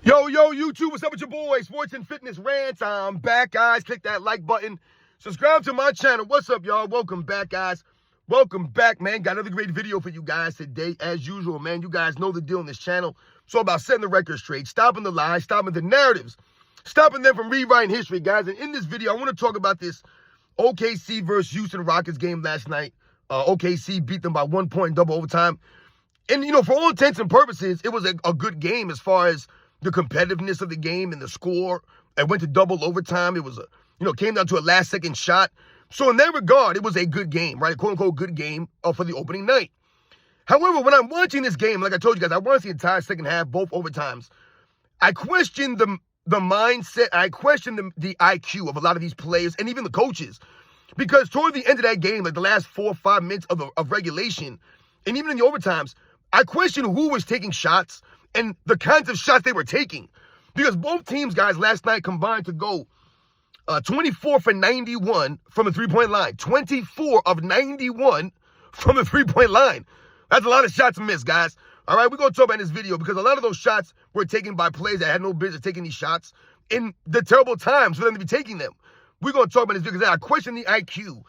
Yo, YouTube, what's up with your boy? Sports and Fitness Rants. I'm back, guys. Click that like button. Subscribe to my channel. What's up, y'all? Welcome back, guys. Welcome back, man. Got another great video for you guys today, as usual, man. You guys know the deal on this channel. It's all about setting the record straight, stopping the lies, stopping the narratives, stopping them from rewriting history, guys. And in this video, I want to talk about this OKC versus Houston Rockets game last night. OKC beat them by 1 point, double overtime. And, you know, for all intents and purposes, it was a good game as far as the competitiveness of the game and the score. It went to double overtime. It was came down to a last-second shot. So in that regard, it was a good game, right? A quote-unquote good game for the opening night. However, when I'm watching this game, like I told you guys, I watched the entire second half, both overtimes. I questioned the mindset. I questioned the IQ of a lot of these players and even the coaches. Because toward the end of that game, like the last 4 or 5 minutes of regulation, and even in the overtimes, I questioned who was taking shots and the kinds of shots they were taking. Because both teams, guys, last night combined to go 24 for 91 from the three-point line. 24 of 91 from the three-point line. That's a lot of shots missed, guys. All right, we're going to talk about in this video because a lot of those shots were taken by players that had no business taking these shots in the terrible times for them to be taking them. We're going to talk about this because I question the IQ.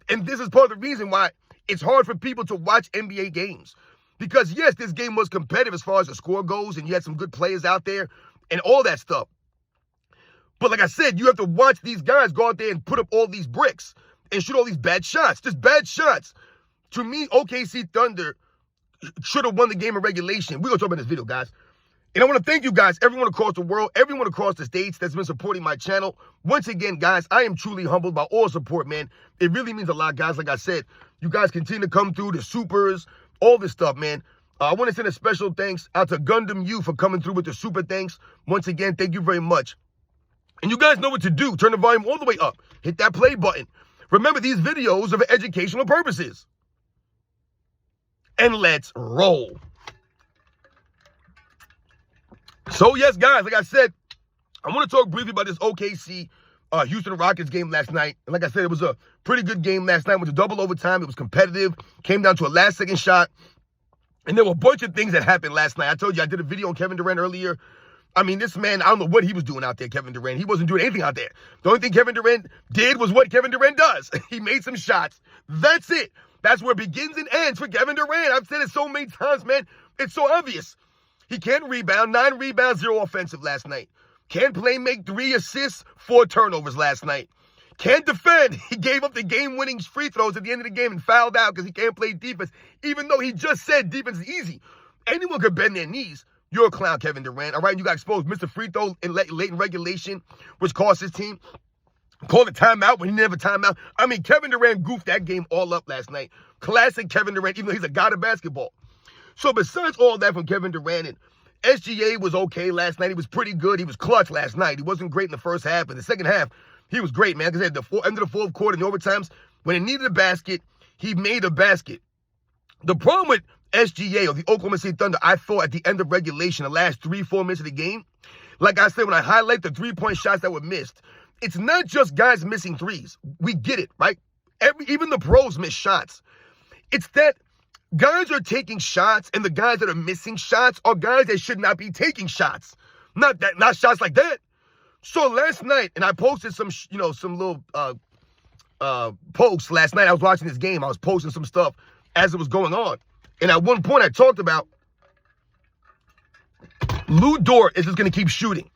And this is part of the reason why it's hard for people to watch NBA games. Because, yes, this game was competitive as far as the score goes, and you had some good players out there and all that stuff. But like I said, you have to watch these guys go out there and put up all these bricks and shoot all these bad shots. Just bad shots. To me, OKC Thunder should have won the game in regulation. We're going to talk about this video, guys. And I want to thank you guys, everyone across the world, everyone across the states that's been supporting my channel. Once again, guys, I am truly humbled by all support, man. It really means a lot, guys. Like I said, you guys continue to come through, the supers, all this stuff, man. I want to send a special thanks out to Gundam U for coming through with the super thanks. Once again, thank you very much. And you guys know what to do. Turn the volume all the way up. Hit that play button. Remember, these videos are for educational purposes. And let's roll. So, yes, guys, like I said, I want to talk briefly about this OKC Houston Rockets game last night. And like I said, it was a pretty good game last night. It was a double overtime. It was competitive. Came down to a last-second shot. And there were a bunch of things that happened last night. I told you I did a video on Kevin Durant earlier. I mean, this man, I don't know what he was doing out there, Kevin Durant. He wasn't doing anything out there. The only thing Kevin Durant did was what Kevin Durant does. He made some shots. That's it. That's where it begins and ends for Kevin Durant. I've said it so many times, man. It's so obvious. He can't rebound. 9 rebounds, 0 offensive last night. Can't play, make 3 assists, 4 turnovers last night. Can't defend. He gave up the game-winning free throws at the end of the game and fouled out because he can't play defense, even though he just said defense is easy. Anyone could bend their knees. You're a clown, Kevin Durant. All right, you got exposed. Missed a free throw in late in regulation, which cost his team. Called a timeout when he didn't have a timeout. I mean, Kevin Durant goofed that game all up last night. Classic Kevin Durant, even though he's a god of basketball. So besides all that from Kevin Durant, and SGA was okay last night. He was pretty good. He was clutch last night. He wasn't great in the first half. In the second half, he was great, man. Because at the end of the fourth quarter, in the overtimes, when he needed a basket, he made a basket. The problem with SGA, or the Oklahoma City Thunder, I thought at the end of regulation, the last 3-4 minutes of the game, like I said, when I highlight the three-point shots that were missed, it's not just guys missing threes. We get it, right? Even the pros miss shots. It's that guys are taking shots, and the guys that are missing shots are guys that should not be taking shots. Not shots like that. So last night, and I posted some little posts last night. I was watching this game. I was posting some stuff as it was going on. And at one point, I talked about Lou Dort is just going to keep shooting.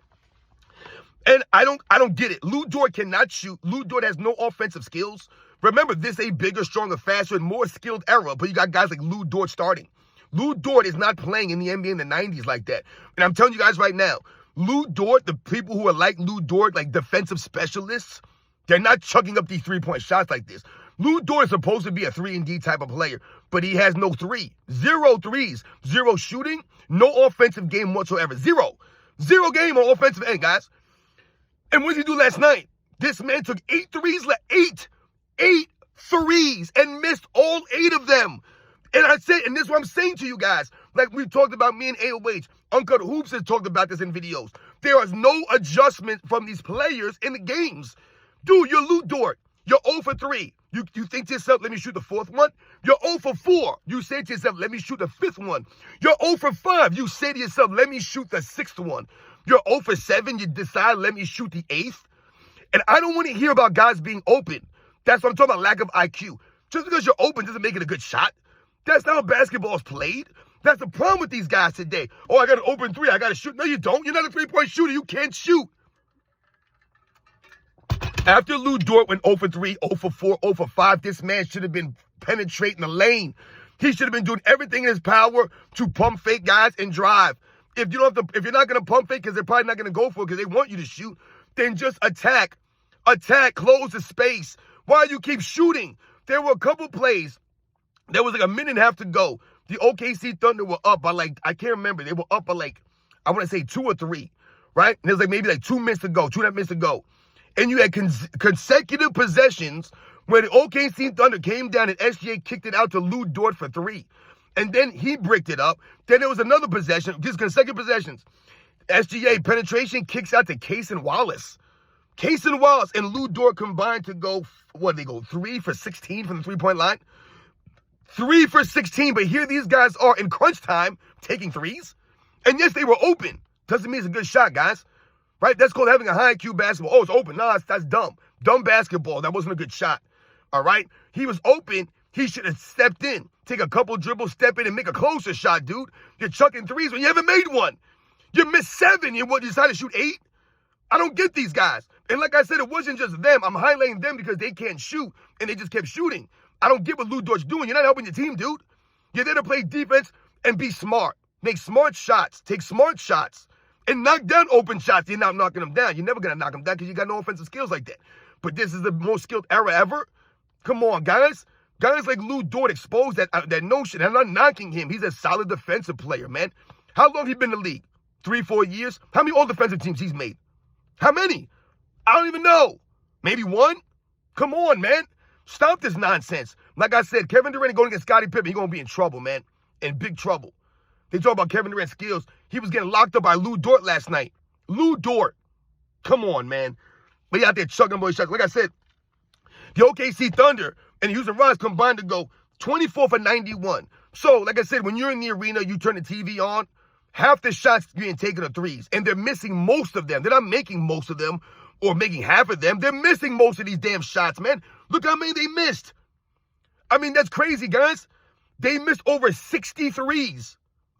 And I don't get it. Lou Dort cannot shoot. Lou Dort has no offensive skills. Remember, this is a bigger, stronger, faster, and more skilled era, but you got guys like Lou Dort starting. Lou Dort is not playing in the NBA in the 90s like that. And I'm telling you guys right now, Lou Dort, the people who are like Lou Dort, like defensive specialists, they're not chucking up these three-point shots like this. Lou Dort is supposed to be a 3-and-D type of player, but he has no 3. 0 threes, 0 shooting, no offensive game whatsoever. Zero game on offensive end, guys. And what did he do last night? This man took 8 threes, 8 threes, and missed all 8 of them. And I said, and this is what I'm saying to you guys, like we've talked about me and AOH, Uncut Hoops has talked about this in videos. There is no adjustment from these players in the games. Dude, you're Lou Dort. You're 0 for 3. You think to yourself, let me shoot the fourth one? You're 0 for 4. You say to yourself, let me shoot the fifth one. You're 0 for 5. You say to yourself, let me shoot the sixth one. You're 0 for 7. You decide, let me shoot the eighth. And I don't want to hear about guys being open. That's what I'm talking about, lack of IQ. Just because you're open doesn't make it a good shot. That's not how basketball is played. That's the problem with these guys today. Oh, I got an open three. I got to shoot. No, you don't. You're not a three-point shooter. You can't shoot. After Lou Dort went 0 for 3, 0 for 4, 0 for 5, this man should have been penetrating the lane. He should have been doing everything in his power to pump fake guys and drive. If you don't have to, if you're not going to pump fake because they're probably not going to go for it because they want you to shoot, then just attack. Attack, close the space. Why you keep shooting? There were a couple plays. There was like a minute and a half to go. The OKC Thunder were up by like, I can't remember. They were up by like, I want to say 2 or 3, right? And there's like maybe like 2 minutes to go, 2.5 minutes to go. And you had consecutive possessions where the OKC Thunder came down and SGA kicked it out to Lou Dort for 3. And then he bricked it up. Then there was another possession, just consecutive possessions. SGA penetration kicks out to Case and Wallace. Case and Wallace and Lou Dort combined to go, what, they go 3 for 16 from the three-point line? 3 for 16, but here these guys are in crunch time taking threes. And yes, they were open. Doesn't mean it's a good shot, guys. Right? That's called having a high IQ basketball. Oh, it's open. Nah, that's dumb. Dumb basketball. That wasn't a good shot. All right? He was open. He should have stepped in. Take a couple dribbles, step in, and make a closer shot, dude. You're chucking threes when you haven't made one. You missed 7. You decided to shoot 8? I don't get these guys. And like I said, it wasn't just them. I'm highlighting them because they can't shoot, and they just kept shooting. I don't get what Lou Dort's doing. You're not helping your team, dude. You're there to play defense and be smart. Make smart shots. Take smart shots. And knock down open shots. You're not knocking them down. You're never going to knock them down because you got no offensive skills like that. But this is the most skilled era ever. Come on, guys. Guys like Lou Dort exposed that notion. I'm not knocking him. He's a solid defensive player, man. How long have he been in the league? 3, 4 years? How many all defensive teams he's made? How many? I don't even know. Maybe 1? Come on, man. Stop this nonsense. Like I said, Kevin Durant going against Scottie Pippen, he's going to be in trouble, man. In big trouble. They talk about Kevin Durant's skills. He was getting locked up by Lou Dort last night. Lou Dort. Come on, man. But he out there chugging boy shots. Like I said, the OKC Thunder and the Houston Rockets combined to go 24 for 91. So, like I said, when you're in the arena, you turn the TV on, half the shots being taken are threes. And they're missing most of them. They're not making most of them or making half of them. They're missing most of these damn shots, man. Look how many they missed. I mean, that's crazy, guys. They missed over 60 threes.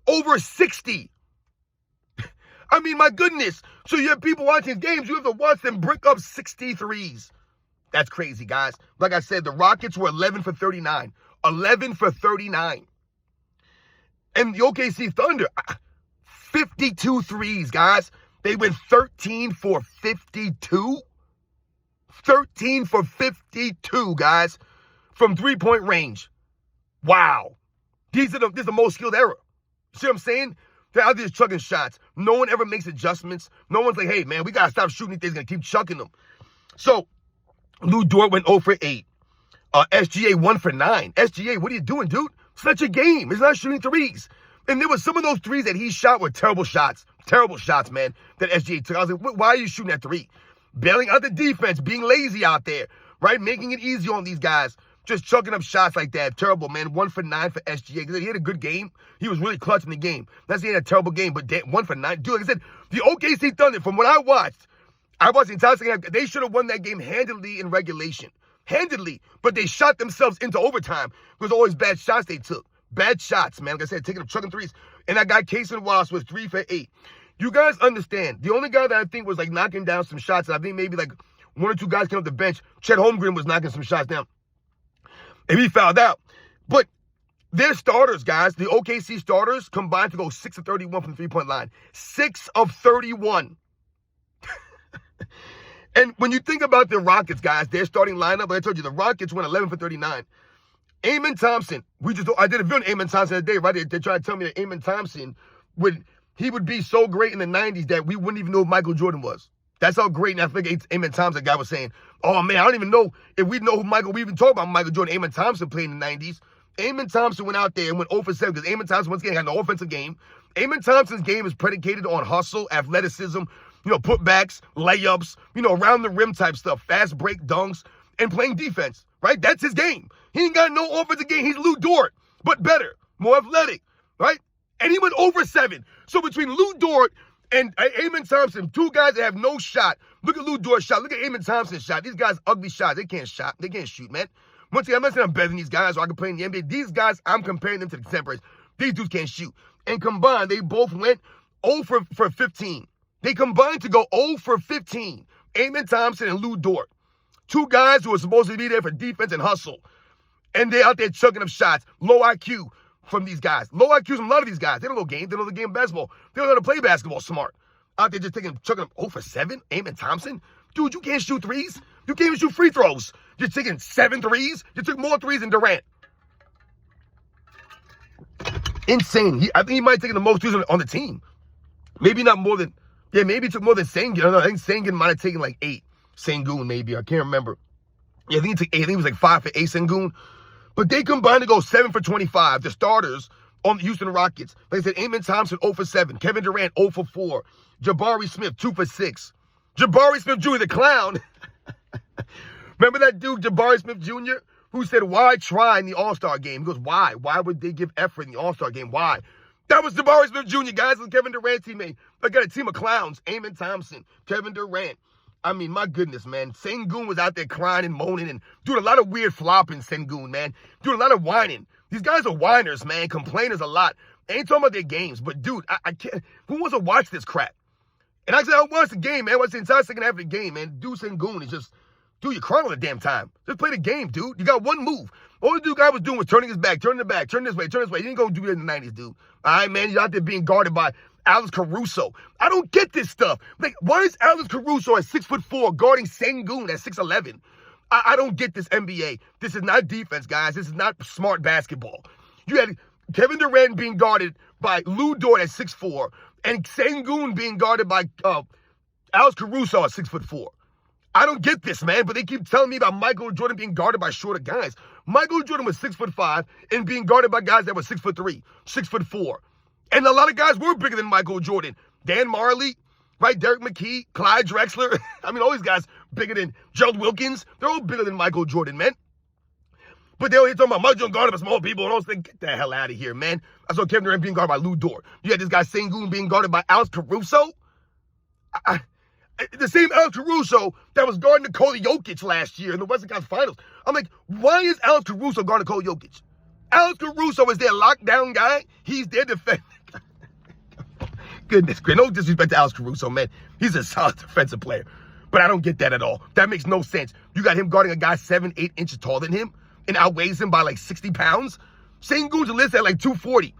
Over 60. I mean, my goodness. So you have people watching games, you have to watch them brick up 63s. That's crazy, guys. Like I said, the Rockets were 11 for 39. 11 for 39. And the OKC Thunder, 52 threes, guys. They went 13 for 52. 13 for 52, guys, from three-point range. Wow. This is the most skilled era. See what I'm saying? They're out there chucking shots. No one ever makes adjustments. No one's like, hey, man, we got to stop shooting things. Going to keep chucking them. So, Lou Dort went 0 for 8. SGA 1 for 9. SGA, what are you doing, dude? It's not your game. It's not shooting threes. And there were some of those threes that he shot were terrible shots. Terrible shots, man, that SGA took. I was like, why are you shooting that 3? Bailing out the defense, being lazy out there, right? Making it easy on these guys. Just chucking up shots like that. Terrible, man. 1 for 9 for SGA. He had a good game. He was really clutch in the game. That's he had a terrible game, but 1 for 9. Dude, like I said, the OKC Thunder, from what I watched the entire second half, they should have won that game handily in regulation. Handily. But they shot themselves into overtime. It was always bad shots they took. Bad shots, man. Like I said, taking up chucking threes. And that guy, Case and Wallace, was 3 for 8. You guys understand. The only guy that I think was like knocking down some shots, and I think maybe like 1 or 2 guys came off the bench, Chet Holmgren was knocking some shots down. And he fouled out. But their starters, guys, the OKC starters combined to go 6 of 31 from the three-point line. 6 of 31. And when you think about the Rockets, guys, their starting lineup, like I told you, the Rockets went 11 for 39. Amen Thompson, I did a video on Amen Thompson today, right? They tried to tell me that Amen Thompson would be so great in the 90s that we wouldn't even know who Michael Jordan was. That's how great, and I think Amen Thompson, guy was saying, oh, man, I don't even know if we know who we even talk about Michael Jordan. Amen Thompson played in the 90s. Amen Thompson went out there and went 0 for 7 because Amen Thompson, once again, had no offensive game. Amen Thompson's game is predicated on hustle, athleticism, putbacks, layups, around the rim type stuff, fast break dunks. and playing defense, right? That's his game. He ain't got no offensive game. He's Lou Dort, but better, more athletic, right? And he went over 7. So between Lou Dort and Amen Thompson, two guys that have no shot. Look at Lou Dort's shot. Look at Amen Thompson's shot. These guys ugly shots. They can't shot. They can't shoot, man. Once again, I'm not saying I'm better than these guys or I can play in the NBA. These guys, I'm comparing them to the contemporaries. These dudes can't shoot. And combined, they both went 0 for 15. They combined to go 0 for 15. Amen Thompson and Lou Dort. Two guys who are supposed to be there for defense and hustle. And they're out there chucking up shots. Low IQ from these guys. Low IQ from a lot of these guys. They don't know game. They don't know the game of basketball. They don't know how to play basketball smart. Out there just chucking up 0 for 7. Amen Thompson. Dude, you can't shoot threes. You can't even shoot free throws. You're taking 7 threes. You took more threes than Durant. Insane. I think he might have taken the most threes on the team. Maybe not more than, maybe he took more than Sengun. I think Sengun might have taken like 8. Sengun, maybe. I can't remember. Yeah, I think he took 8. I think it was like 5 for 8 Sengun. But they combined to go 7 for 25. The starters on the Houston Rockets. Like I said, Amen Thompson, 0 for 7. Kevin Durant, 0 for 4. Jabari Smith, 2 for 6. Jabari Smith Jr., the clown. Remember that dude, Jabari Smith Jr., who said, why try in the All-Star game? He goes, why? Why would they give effort in the All-Star game? Why? That was Jabari Smith Jr., guys. It's Kevin Durant's teammate. I got a team of clowns. Amen Thompson, Kevin Durant. I mean, my goodness, man. Sengun was out there crying and moaning and doing a lot of weird flopping, Sengun, man. Doing a lot of whining. These guys are whiners, man. Complainers a lot. They ain't talking about their games. But, dude, I can't. Who wants to watch this crap? And I said, I watched the game, man. I watched the entire second half of the game, man. Dude, Sengun is just, dude, you're crying all the damn time. Just play the game, dude. You got one move. All the dude guy was doing was turning his back, turning the back, turn this way, turn this way. He didn't go do it in the 90s, dude. All right, man. You're out there being guarded by Alex Caruso. I don't get this stuff. Like, why is Alex Caruso at 6'4" guarding Sengun at 6'11"? I don't get this NBA. This is not defense, guys. This is not smart basketball. You had Kevin Durant being guarded by Lou Dort at 6'4", and Sengun being guarded by Alex Caruso at 6'4". I don't get this, man, but they keep telling me about Michael Jordan being guarded by shorter guys. Michael Jordan was 6'5" and being guarded by guys that were 6'3", 6'4". And a lot of guys were bigger than Michael Jordan. Dan Marley, right? Derek McKee, Clyde Drexler. I mean, all these guys bigger than Gerald Wilkins. They're all bigger than Michael Jordan, man. But they always talking about Michael Jordan guarded by small people and all this thing. Get the hell out of here, man. I saw Kevin Durant being guarded by Lou Dort. You had this guy Sengun being guarded by Alex Caruso. The same Alex Caruso that was guarding Nikola Jokic last year in the Western Conference Finals. I'm like, why is Alex Caruso guarding Nikola Jokic? Alex Caruso is their lockdown guy. He's their defender. Goodness gracious. No disrespect to Alex Caruso, man. He's a solid defensive player. But I don't get that at all. That makes no sense. You got him guarding a guy 7, 8 inches taller than him and outweighs him by like 60 pounds. Sengun's listed at like 240.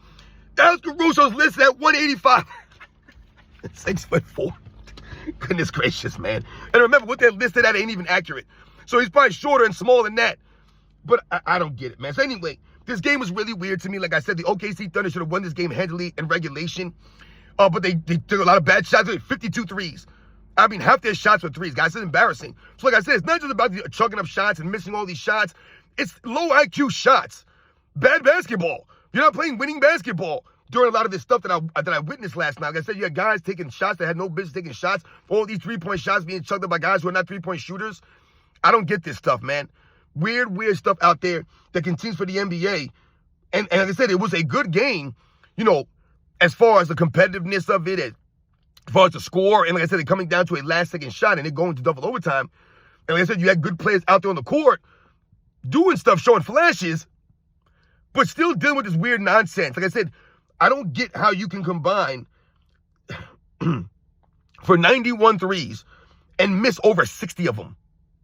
Alex Caruso's listed at 185. 6'4". Goodness gracious, man. And remember, what they're listed at ain't even accurate. So he's probably shorter and smaller than that. But I don't get it, man. So anyway, this game was really weird to me. Like I said, the OKC Thunder should have won this game handily in regulation. But they took a lot of bad shots. 52 threes. I mean, half their shots were threes, guys. It's embarrassing. So like I said, it's not just about the chucking up shots and missing all these shots. It's low IQ shots. Bad basketball. You're not playing winning basketball during a lot of this stuff that I witnessed last night. Like I said, you had guys taking shots that had no business taking shots. All these three-point shots being chucked up by guys who are not three-point shooters. I don't get this stuff, man. Weird stuff out there that continues for the NBA. And like I said, it was a good game, you know, as far as the competitiveness of it, as far as the score. And like I said, it coming down to a last-second shot and it going to double overtime. And like I said, you had good players out there on the court doing stuff, showing flashes, but still dealing with this weird nonsense. Like I said, I don't get how you can combine for 91 threes and miss over 60 of them.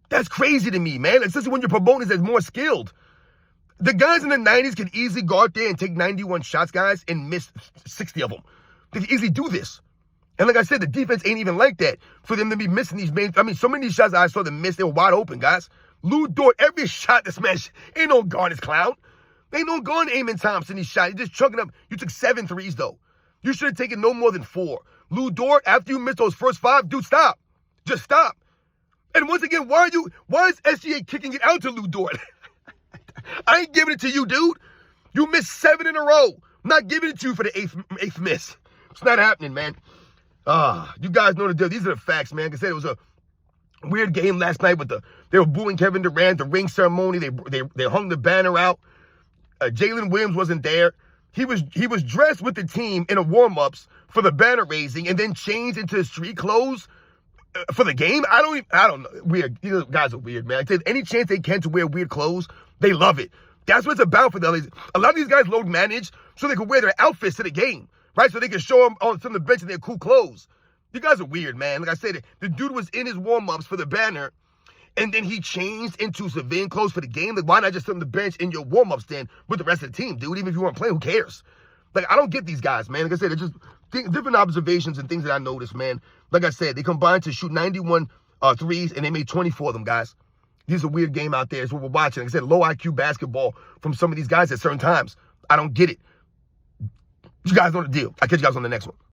That's crazy to me, man. Especially when your proponent is more skilled. The guys in the 90s can easily go out there and take 91 shots, guys, and miss 60 of them. They can easily do this. And like I said, the defense ain't even like that for them to be missing these main. I mean, so many of these shots I saw them miss, they were wide open, guys. Lou Dort, every shot this man, ain't no guard, this clown. Ain't no guard Amen Thompson, he shot. He just chucking up. You took 7 threes, though. You should have taken no more than 4. Lou Dort, after you missed those first 5, dude, stop. Just stop. And once again, why is SGA kicking it out to Lou Dort? I ain't giving it to you, dude. You missed 7 in a row. I'm not giving it to you for the eighth miss. It's not happening, man. You guys know the deal. These are the facts, man. Like I said, it was a Weird game last night with they were booing Kevin Durant, the ring ceremony. They hung the banner out. Jalen Williams wasn't there. He was dressed with the team in a warm-ups for the banner raising and then changed into his street clothes for the game. I don't know. Weird. These guys are weird, man. Any chance they can to wear weird clothes, they love it. That's what it's about for them. A lot of these guys load manage so they can wear their outfits to the game, right? So they can show them on some of the bench in their cool clothes. You guys are weird, man. Like I said, the dude was in his warm-ups for the banner, and then he changed into civilian clothes for the game. Like, why not just sit on the bench in your warm-ups then with the rest of the team, dude? Even if you weren't playing, who cares? Like, I don't get these guys, man. Like I said, it's just different observations and things that I noticed, man. Like I said, they combined to shoot 91 threes, and they made 24 of them, guys. This is a weird game out there. It's what we're watching. Like I said, low IQ basketball from some of these guys at certain times. I don't get it. You guys know the deal. I'll catch you guys on the next one.